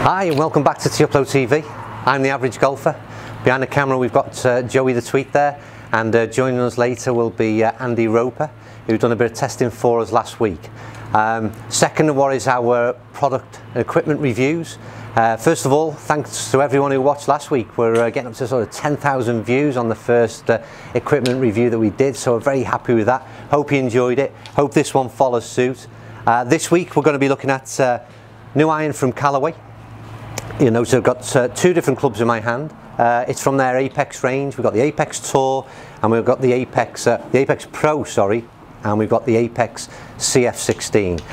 Hi and welcome back to T-Upload TV. I'm the Average Golfer. Behind the camera we've got Joey the Tweet there, and joining us later will be Andy Roper, who's done a bit of testing for us last week. Second of what is our product and equipment reviews. First of all, thanks to everyone who watched last week. We're getting up to sort of 10,000 views on the first equipment review that we did, so we're very happy with that. Hope you enjoyed it. Hope this one follows suit. This week we're going to be looking at new iron from Callaway. You know, so I've got two different clubs in my hand. It's from their Apex range. We've got the Apex Tour and we've got the Apex Pro, sorry, and we've got the Apex CF16.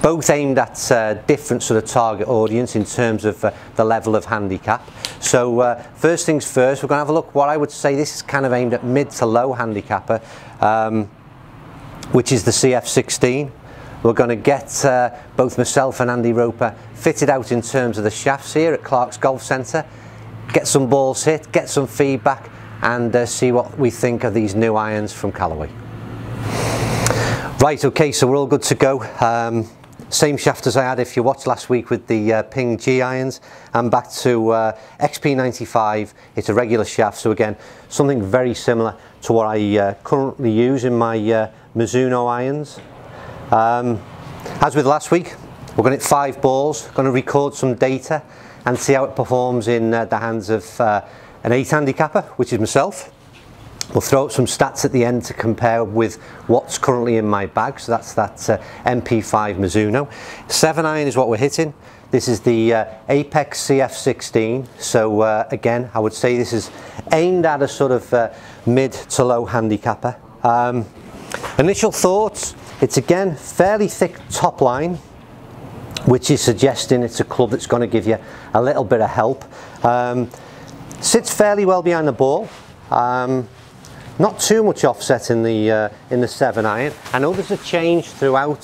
Both aimed at different sort of target audience in terms of the level of handicap. So first things first, we're going to have a look. What I would say, this is kind of aimed at mid to low handicapper, which is the CF16. We're going to get both myself and Andy Roper fitted out in terms of the shafts here at Clark's Golf Centre, get some balls hit, get some feedback, and see what we think of these new irons from Callaway. Right, okay, so we're all good to go. Same shaft as I had if you watched last week with the Ping G irons. I'm back to XP95. It's a regular shaft, so again, something very similar to what I currently use in my Mizuno irons. As with last week, we're going to hit 5 balls, going to record some data and see how it performs in the hands of an 8 handicapper, which is myself. We'll throw up some stats at the end to compare with what's currently in my bag, so that's that MP5 Mizuno. 7 iron is what we're hitting. This is the Apex CF16, so again, I would say this is aimed at a sort of mid to low handicapper. Initial thoughts, it's again fairly thick top line, which is suggesting it's a club that's going to give you a little bit of help. Sits fairly well behind the ball. Not too much offset in the 7 iron. I know there's a change throughout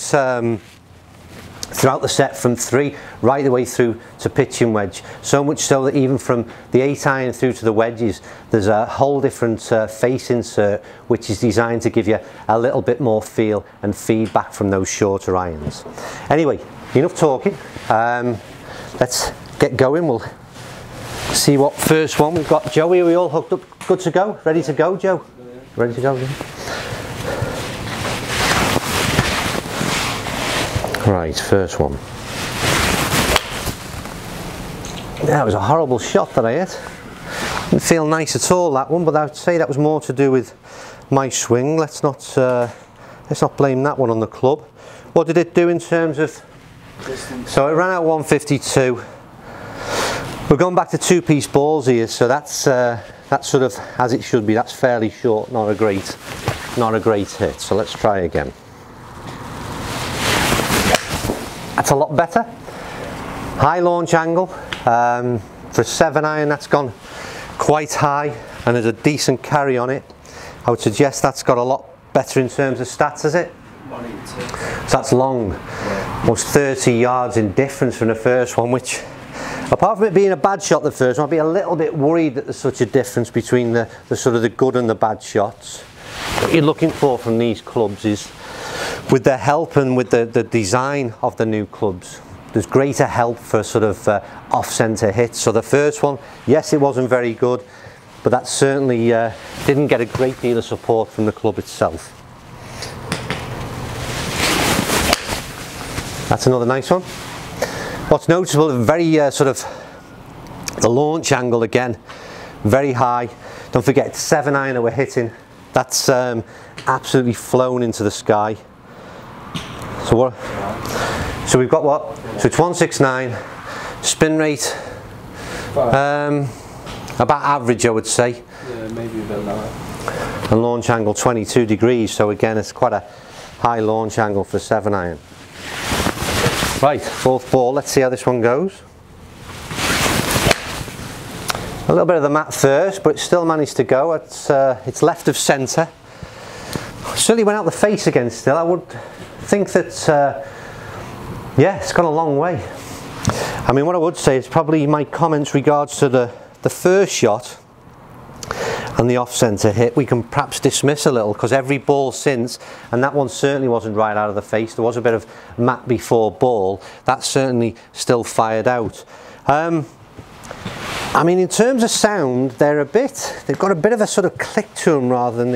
the set from 3 right the way through to pitch and wedge. So much so that even from the 8 iron through to the wedges, there's a whole different face insert which is designed to give you a little bit more feel and feedback from those shorter irons. Anyway, enough talking. Let's get going. We'll see what first one we've got. Joey, are we all hooked up? Good to go? Ready to go, Joe? Ready to go, Joe? Right, first one. That was a horrible shot that I hit. Didn't feel nice at all, that one, but I would say that was more to do with my swing. Let's not blame that one on the club. What did it do in terms of distance? So it ran out 152. We're going back to 2-piece balls here, so that's sort of as it should be. That's fairly short, not a great hit. So let's try again. That's a lot better. High launch angle. For a 7 iron, that's gone quite high, and there's a decent carry on it. I would suggest that's got a lot better in terms of stats, is it? So that's long. Almost 30 yards in difference from the first one, which, apart from it being a bad shot, the first one, I'd be a little bit worried that there's such a difference between the sort of the good and the bad shots. What you're looking for from these clubs is, with their help and with the design of the new clubs, there's greater help for sort of off-centre hits. So the first one, yes, it wasn't very good, but that certainly didn't get a great deal of support from the club itself. That's another nice one. What's noticeable, very sort of the launch angle again, very high. Don't forget, 7 iron that we're hitting. That's absolutely flown into the sky. So we've got what? So it's 169, spin rate, about average, I would say. Yeah, maybe a bit lower. And launch angle 22 degrees, so again it's quite a high launch angle for 7 iron. Right, 4th ball, let's see how this one goes. A little bit of the mat first, but it still managed to go. It's left of centre. Certainly went out the face again still. I would think that, yeah, it's gone a long way. I mean, what I would say is probably my comments regards to the first shot and the off-centre hit we can perhaps dismiss a little, because every ball since, and that one certainly wasn't right out of the face, there was a bit of mat before ball, that certainly still fired out. I mean, in terms of sound, they've got a bit of a sort of click to them rather than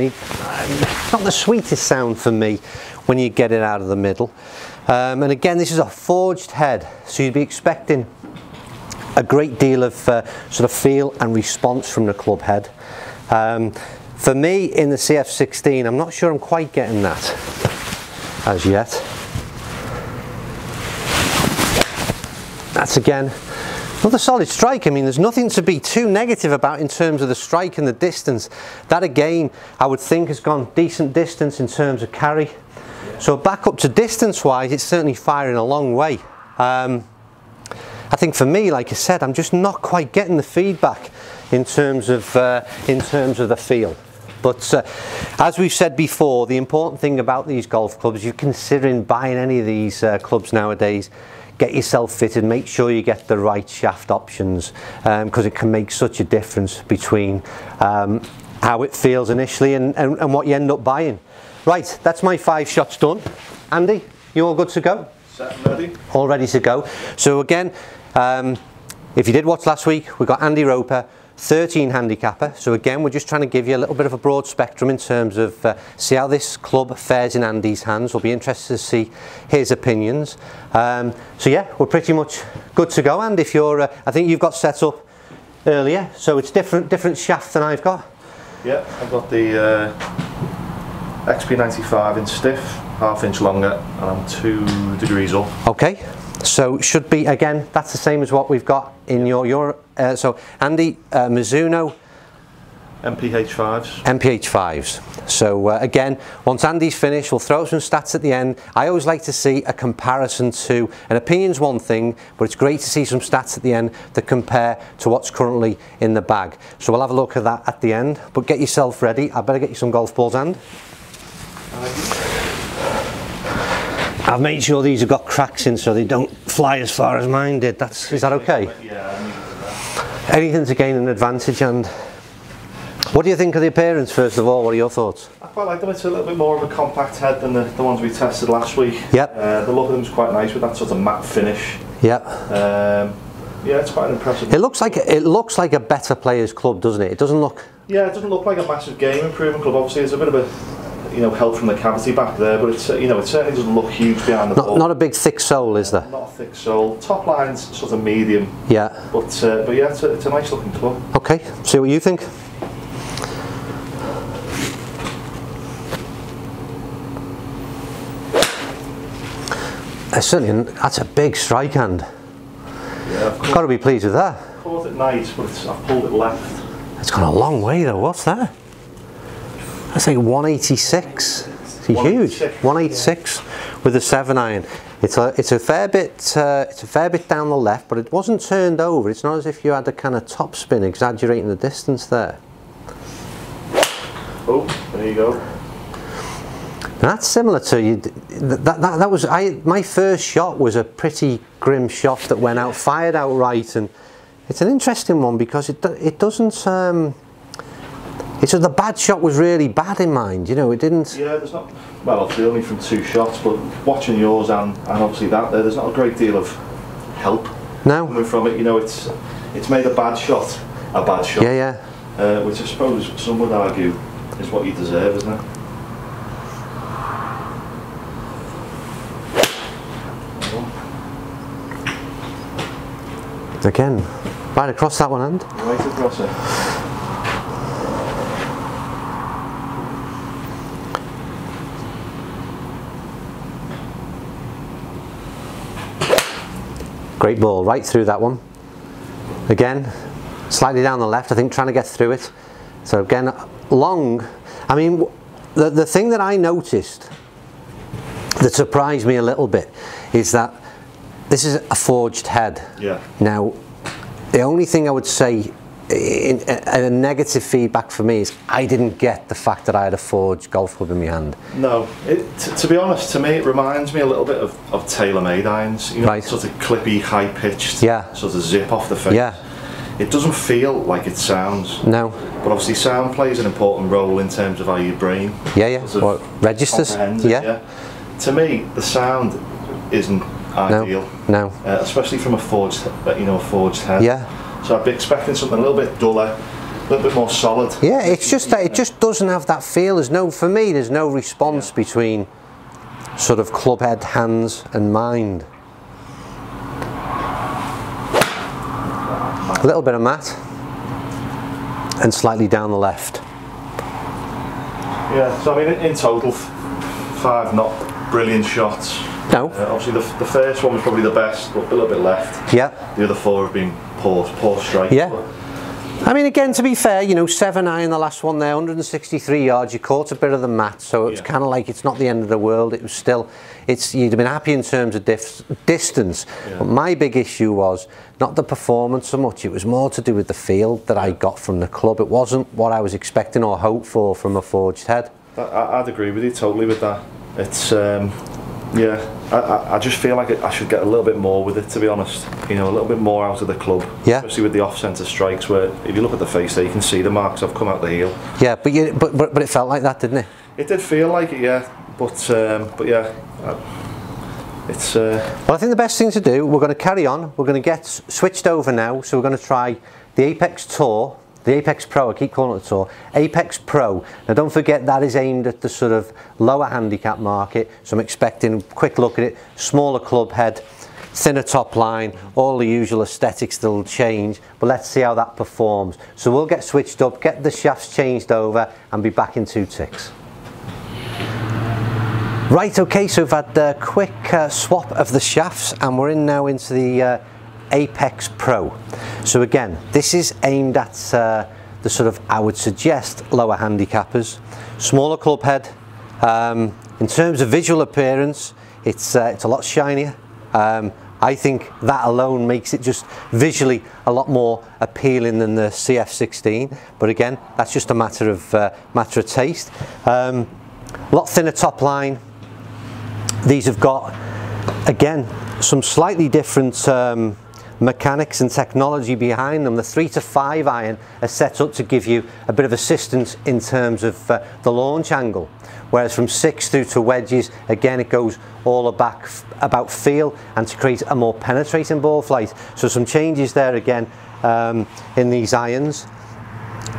not the sweetest sound for me when you get it out of the middle. And again, this is a forged head, so you'd be expecting a great deal of sort of feel and response from the club head. For me, in the CF16, I'm not sure I'm quite getting that as yet. That's again another solid strike. I mean, there's nothing to be too negative about in terms of the strike and the distance. That again, I would think has gone decent distance in terms of carry. So back up to distance wise, it's certainly firing a long way. I think for me, like I said, I'm just not quite getting the feedback in terms of the feel. But as we've said before, the important thing about these golf clubs, you're considering buying any of these clubs nowadays, get yourself fitted, make sure you get the right shaft options, because it can make such a difference between how it feels initially and what you end up buying. Right, that's my 5 shots done. Andy, you all good to go? Set and ready. All ready to go. So again, if you did watch last week, we got Andy Roper, 13 handicapper. So again, we're just trying to give you a little bit of a broad spectrum in terms of see how this club fares in Andy's hands. We'll be interested to see his opinions. So yeah, we're pretty much good to go. And if you're, I think you've got set up earlier, so it's different shaft than I've got. Yeah, I've got the XP95 in stiff, ½ inch longer, and I'm 2 degrees up. Okay. So should be, again, that's the same as what we've got in your so Andy, Mizuno MPH5s. MPH5s. So again, once Andy's finished, we'll throw some stats at the end. I always like to see a comparison to, an opinion's one thing, but it's great to see some stats at the end that compare to what's currently in the bag. So we'll have a look at that at the end, but get yourself ready. I better get you some golf balls, Andy. I've made sure these have got cracks in so they don't fly as far as mine did. Is that okay? Yeah. Anything to gain an advantage. And what do you think of the appearance, first of all? What are your thoughts? I quite like them. It's a little bit more of a compact head than the ones we tested last week. Yep. The look of them is quite nice with that sort of matte finish. Yep. Yeah, it's quite impressive. It looks like a better player's club, doesn't it? It doesn't look. Yeah, it doesn't look like a massive game improvement club. Obviously, there's a bit of a help from the cavity back there, but it's it certainly doesn't look huge behind the ball. Not a big thick sole, is there? Not a thick sole. Top line's sort of medium. Yeah. But yeah, it's a nice looking club. Okay, see what you think. That's a big strike hand. Yeah, I've got to be pleased with that. I've caught it nice, but I've pulled it left. It's gone a long way though. What's that? That's like 186. It's huge. 186 with a 7-iron. It's a fair bit down the left, but it wasn't turned over. It's not as if you had a kind of top spin exaggerating the distance there. Oh, there you go. Now that's similar to you. That was my first shot was a pretty grim shot that went out, fired out right, and it's an interesting one because it doesn't. The bad shot was really bad in mind, it didn't... Yeah, there's not... Well, obviously only from 2 shots, but watching yours and obviously there's not a great deal of help coming from it. It's made a bad shot a bad shot. Yeah, yeah. Which I suppose some would argue is what you deserve, isn't it? Again, right across that one end. Right across it. Great ball, right through that one. Again, slightly down the left, I think, trying to get through it. So again, long. I mean, the thing that I noticed that surprised me a little bit is that this is a forged head. Yeah. Now, the only thing I would say in a negative feedback for me is I didn't get the fact that I had a forged golf club in my hand. No, to be honest, to me it reminds me a little bit of tailor-made irons, right. Sort of clippy, high-pitched, sort of zip off the face. Yeah. It doesn't feel like it sounds. No. But obviously sound plays an important role in terms of how your brain sort of registers. Yeah. To me, the sound isn't ideal. No. Especially from a forged, a forged head. Yeah. So I'd be expecting something a little bit duller, a little bit more solid. Yeah, it's just that it just doesn't have that feel. For me, there's no response between sort of club head, hands and mind. A little bit of matte and slightly down the left. Yeah, so I mean in total 5 not brilliant shots. No. Obviously the first one was probably the best, but a little bit left. Yeah. The other 4 have been poor strikes. Yeah. I mean, again, to be fair, 7 iron the last one there, 163 yards, you caught a bit of the mat, so it's kind of like it's not the end of the world. It was still, you'd have been happy in terms of distance, but my big issue was not the performance so much, it was more to do with the feel that I got from the club. It wasn't what I was expecting or hoped for from a forged head. I'd agree with you totally with that. It's yeah, I just feel like I should get a little bit more with it, to be honest. A little bit more out of the club. Yeah. Especially with the off-centre strikes, where if you look at the face there, you can see the marks have come out the heel. Yeah, but it felt like that, didn't it? It did feel like it, yeah. But yeah, it's. Well, I think the best thing to do, we're going to carry on. We're going to get switched over now, so we're going to try the Apex Tour. The Apex Pro, I keep calling it the Tour, Apex Pro. Now don't forget that is aimed at the sort of lower handicap market, so I'm expecting, quick look at it, smaller club head, thinner top line, all the usual aesthetics that will change, but let's see how that performs. So we'll get switched up, get the shafts changed over and be back in 2 ticks. Right, okay, so we've had a quick swap of the shafts and we're in now into the Apex Pro. So again, this is aimed at the sort of, I would suggest, lower handicappers, smaller club head. In terms of visual appearance, it's a lot shinier. I think that alone makes it just visually a lot more appealing than the CF16. But again, that's just a matter of taste. A lot thinner top line. These have got, again, some slightly different mechanics and technology behind them. The 3 to 5 iron are set up to give you a bit of assistance in terms of the launch angle, whereas from 6 through to wedges, again, it goes all about feel and to create a more penetrating ball flight. So some changes there again in these irons.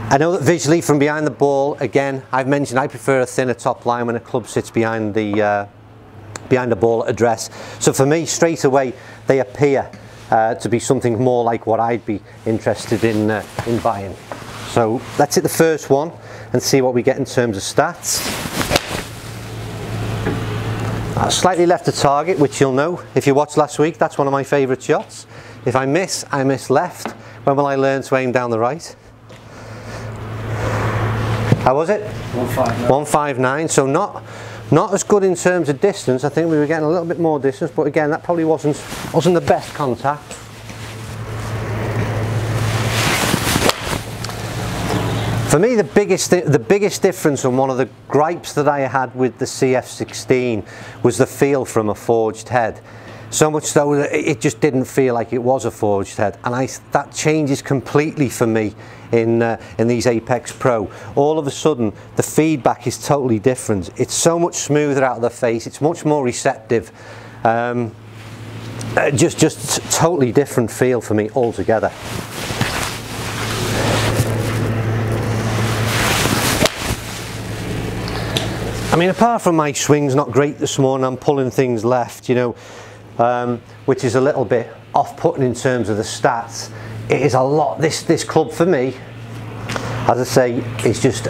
I know that visually from behind the ball, again, I've mentioned I prefer a thinner top line when a club sits behind the ball at address. So for me, straight away, they appear to be something more like what I'd be interested in buying. So let's hit the first one and see what we get in terms of stats. I slightly left the target, which you'll know if you watched last week. That's one of my favourite shots. If I miss left. When will I learn to aim down the right? How was it? 159. 159. So not as good in terms of distance. I think we were getting a little bit more distance, but again, that probably wasn't the best contact. For me, the biggest difference and one of the gripes that I had with the CF16 was the feel from a forged head. So much so that it just didn't feel like it was a forged head, and that changes completely for me in these Apex Pro. All of a sudden, the feedback is totally different. It's so much smoother out of the face. It's much more receptive. Just totally different feel for me altogether. I mean, apart from my swing's not great this morning, I'm pulling things left, which is a little bit off-putting in terms of the stats. It is a lot. This club for me, as I say, it's just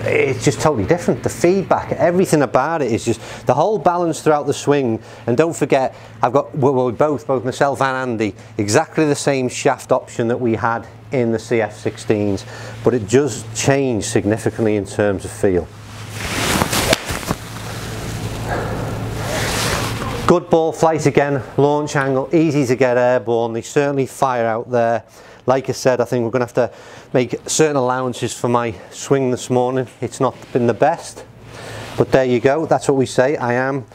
totally different. The feedback, everything about it is just the whole balance throughout the swing. And don't forget, I've got both myself and Andy, exactly the same shaft option that we had in the CF16s, but it just changed significantly in terms of feel. Good ball flight again, launch angle, easy to get airborne. They certainly fire out there. Like I said, I think we're going to have to make certain allowances for my swing this morning. It's not been the best, but there you go. That's what we say. I am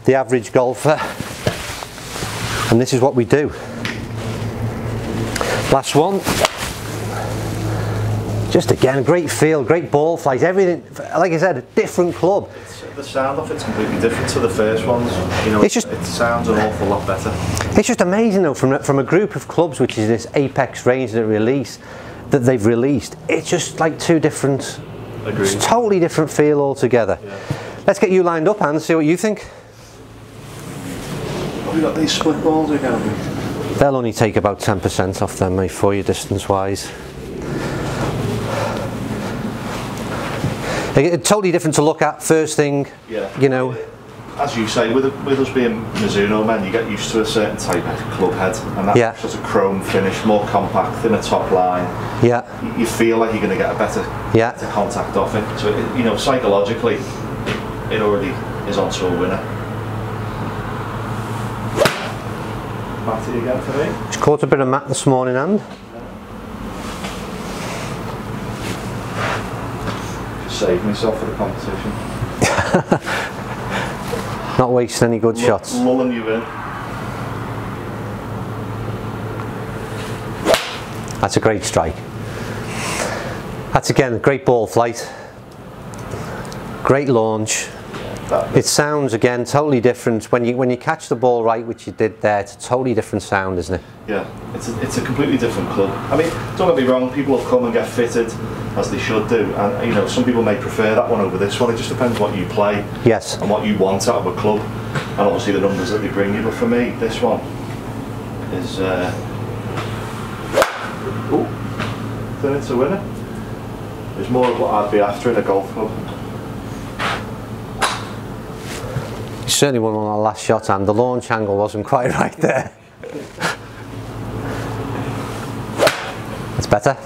the average golfer, and this is what we do. Last one. Just again, great feel, great ball flight, everything. Like I said, a different club. The sound of it's completely different to the first ones. You know, it sounds an awful lot better. It's just amazing though, from a group of clubs, which is this Apex range that they've released, it's just like two different, it's totally different feel altogether. Yeah. Let's get you lined up and see what you think. Have we got these split balls again? They'll only take about 10% off them, mate, for you distance wise. Totally different to look at first thing, you know. As you say, with us being Mizuno men, you get used to a certain type of club head, and that's just a chrome finish, more compact, thinner top line. Yeah. You feel like you're going to get a better contact off it. So, you know, psychologically, it already is onto a winner. Matty again for me. Just caught a bit of Matt this morning, and saved myself for the competition. Not wasting any good shots. Lulling you in. That's a great strike. That's again a great ball flight. Great launch. It sounds again totally different when you catch the ball right, which you did there. It's a totally different sound, isn't it? Yeah, it's a completely different club. I mean, don't get me wrong. People will come and get fitted, as they should do, and you know, some people may prefer that one over this one. It just depends what you play, and what you want out of a club, and obviously the numbers that they bring you. But for me, this one is turning to winner. It's more of what I'd be after in a golf club. You certainly won on our last shot, and the launch angle wasn't quite right there. It's better.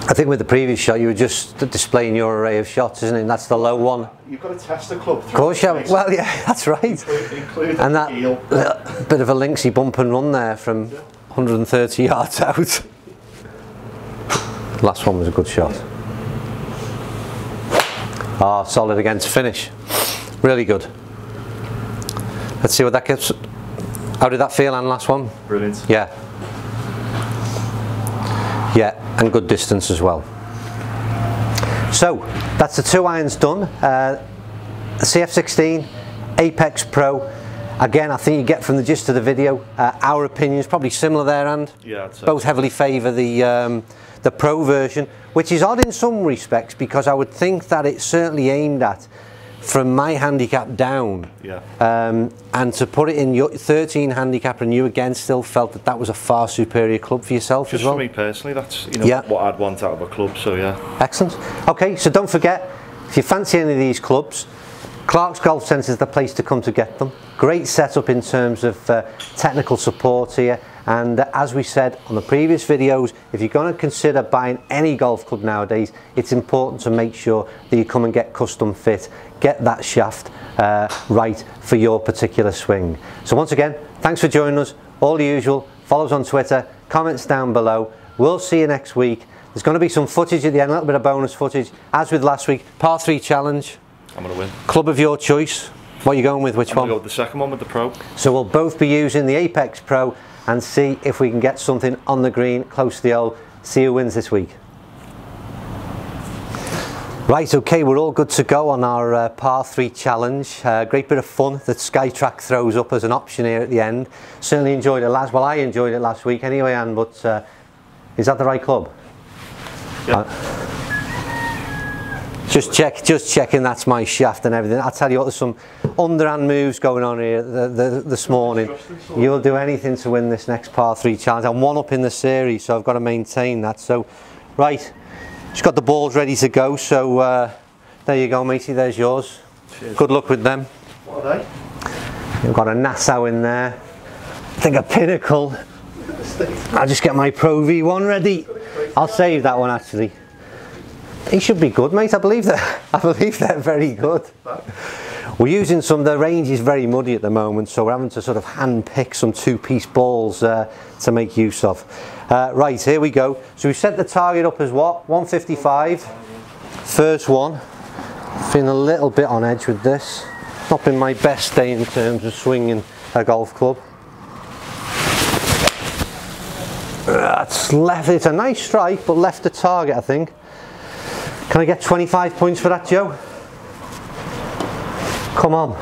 I think with the previous shot you were just displaying your array of shots, isn't it? And that's the low one. You've got to test the club. Of course you have. Well, yeah, that's right. Include and that bit of a linksy bump and run there from 130 yards out. Last one was a good shot. Ah, solid again to finish. Really good. Let's see what that gives. How did that feel on last one? Brilliant. Yeah. Yeah, and good distance as well. So that's the 2 irons done. CF16, Apex Pro. Again, I think you get from the gist of the video, our opinion is probably similar there, and both heavily favour the Pro version, which is odd in some respects because I would think that it's certainly aimed at from my handicap down, and to put it in your 13 handicap, and you again still felt that that was a far superior club for yourself as well. For me personally, that's what I'd want out of a club. So yeah, excellent. Okay, so don't forget, if you fancy any of these clubs, Clark's Golf Centre is the place to come to get them. Great setup in terms of technical support here, and as we said on the previous videos, if you're going to consider buying any golf club nowadays, it's important to make sure that you come and get custom fit, get that shaft right for your particular swing. So once again, thanks for joining us. All the usual, follow us on Twitter, comments down below. We'll see you next week. There's going to be some footage at the end, a little bit of bonus footage, as with last week. Par 3 challenge. I'm going to win. Club of your choice. What are you going with? Which one? I'm going to go with the second one, with the Pro. So we'll both be using the Apex Pro and see if we can get something on the green close to the hole. See who wins this week. Right, okay, we're all good to go on our par 3 challenge. Great bit of fun that Skytrack throws up as an option here at the end. Certainly enjoyed it last. Well, I enjoyed it last week anyway, Anne. But is that the right club? Yeah. Just checking that's my shaft and everything. I'll tell you what, there's some underhand moves going on here this morning. You'll do anything to win this next par 3 challenge. I'm 1 up in the series, so I've got to maintain that. So, right, just got the balls ready to go. So there you go, matey. There's yours. Cheers. Good luck with them. What are they? You've got a Nassau in there. I think a Pinnacle. I'll just get my Pro V1 ready. I'll save that one actually. He should be good, mate. I believe they're very good. We're using the range is very muddy at the moment, so we're having to sort of hand pick some 2-piece balls to make use of. Right, here we go. So we set the target up as what? 155. First one. Feeling a little bit on edge with this. Not been my best day in terms of swinging a golf club. That's left. It's a nice strike, but left the target, I think. Can I get 25 points for that, Joe? Come on.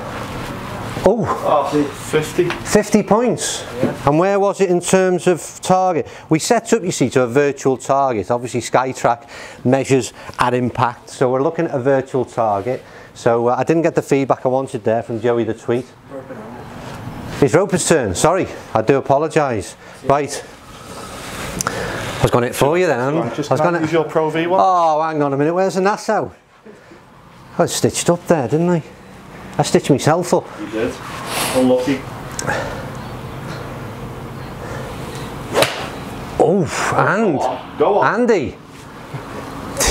Oh, 50. 50 points. Yeah. And where was it in terms of target? We set up, you see, to a virtual target. Obviously SkyTrack measures at impact, so we're looking at a virtual target. So I didn't get the feedback I wanted there from Joey the tweet. It's Roper's turn, sorry, I do apologise. Right. I was going to hit for you then, I was going to use your Pro V1. Oh, hang on a minute, where's the Nassau? I was stitched up there, didn't I? I stitched myself up. You did. Unlucky. Oh, and Go on. Andy,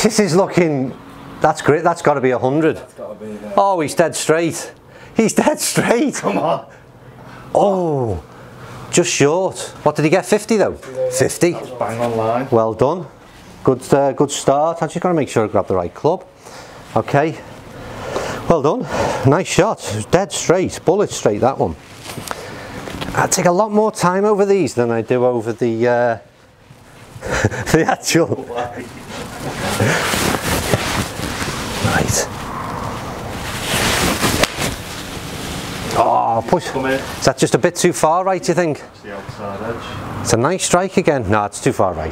this is looking, that's great, that's got to be 100. That's got to be there. Oh, he's dead straight. He's dead straight. Come on. Oh, just short. What did he get, 50 though? 50. That was bang on line. Well done. Good start. I just got to make sure I grab the right club. Okay. Well done. Nice shot. Dead straight. Bullet straight, that one. I take a lot more time over these than I do over the the actual. Right. Oh, push. Is that just a bit too far right, you think? It's the outside edge. It's a nice strike again. No, it's too far right.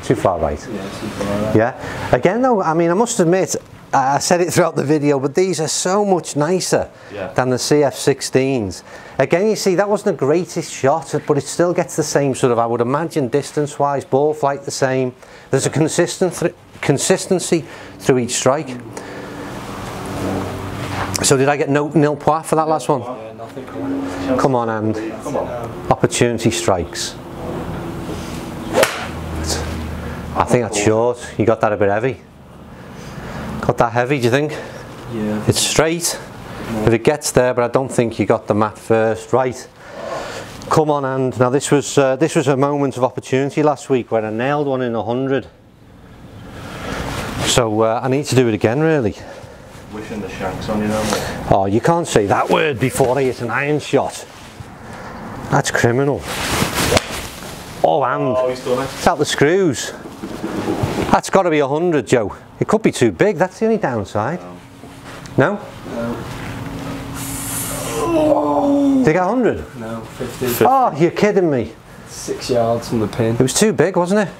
Too far right. Yeah, too far right. Yeah. Again though, I mean, I must admit, I said it throughout the video, but these are so much nicer than the CF16s. Again, you see, that wasn't the greatest shot, but it still gets the same sort of, I would imagine, distance-wise, ball flight the same. There's a consistency through each strike. So did I get nil points for that last one? Yeah, nothing. Come on, and opportunity strikes. I think that's short. You got that a bit heavy. Got that heavy, do you think? Yeah. It's straight, but it gets there, but I don't think you got the mat first. Right. Come on, and now this was a moment of opportunity last week where I nailed one in 100. So I need to do it again, really. Wishing the shanks on you now, mate. Oh, you can't say that word before I hit an iron shot. That's criminal. Oh, and he's done it. It's out the screws. That's got to be 100, Joe. It could be too big, that's the only downside. No? No. Did you get 100? No, 50. Oh, you're kidding me. 6 yards from the pin. It was too big, wasn't it?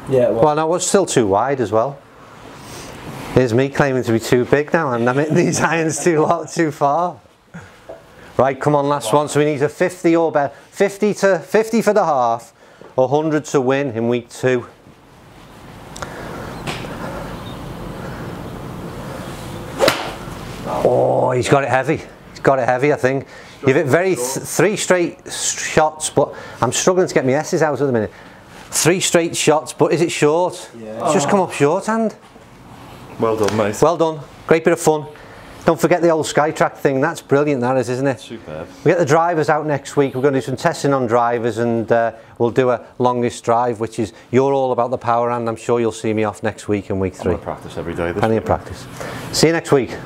Yeah, Well, no, it was still too wide as well. Here's me claiming to be too big now, and I'm hitting these irons too far. Right, come on, last one. So we need a 50 or better. 50 for the half, 100 to win in week 2. Oh, he's got it heavy. He's got it heavy, I think. You've hit 3 straight shots, but I'm struggling to get my S's out at the minute. 3 straight shots, but is it short? Yeah. It's just come up shorthand. Well done, mate. Well done. Great bit of fun. Don't forget the old SkyTrack thing. That's brilliant, that is, isn't it? Superb. We get the drivers out next week. We're going to do some testing on drivers, and we'll do a longest drive, which is you're all about the power, and I'm sure you'll see me off next week in week 3. I'm going to practice every day. Plenty of practice. See you next week.